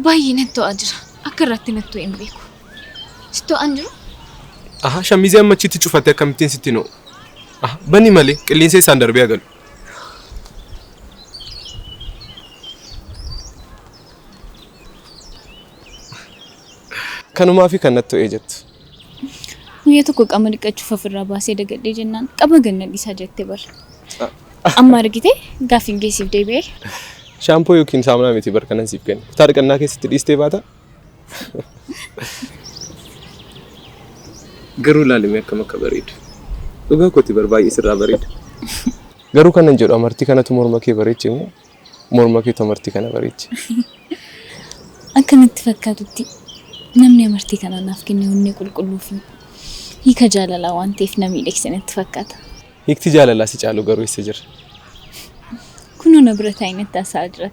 baay'inatti to'aa jira. Akka irratti nattu hin beeku. To'aan jiru? Aha, shamizii amma achitti cufattee akkamittiin sitti noo? Aha, bani malee qilleensa isaan darbee agalu. Kanumaa fi kan natti to'ee jettu. Guyyaa tokko qaama dhiqachuuf ofirraa baasee dagadhee jennaan qaba ganna dhiisaa jettee bara. Amma argite gaafiin geessiif deebi'ee. Shaampoo yookiin saamunaa miti barkanan siif kenna. Kutaa dhiqannaa keessatti dhiistee baata? Garuu laalimee akkam akka bareedu. Dhugaa kooti barbaay'ee sirraa bareeda. Garuu kanan jedhu amartii kanatu morma kee bareeche moo morma keetu amartii kana bareeche? Akka natti fakkaatutti namni amartii kana naaf kenne onnee qulqulluu fi hiika jaalalaa waan ta'eef na miidhagse natti fakkaata. Hiikti jaalalaa si caalu garuu isa jira. Kunoo na bira taa'ee natti haasa'aa jira.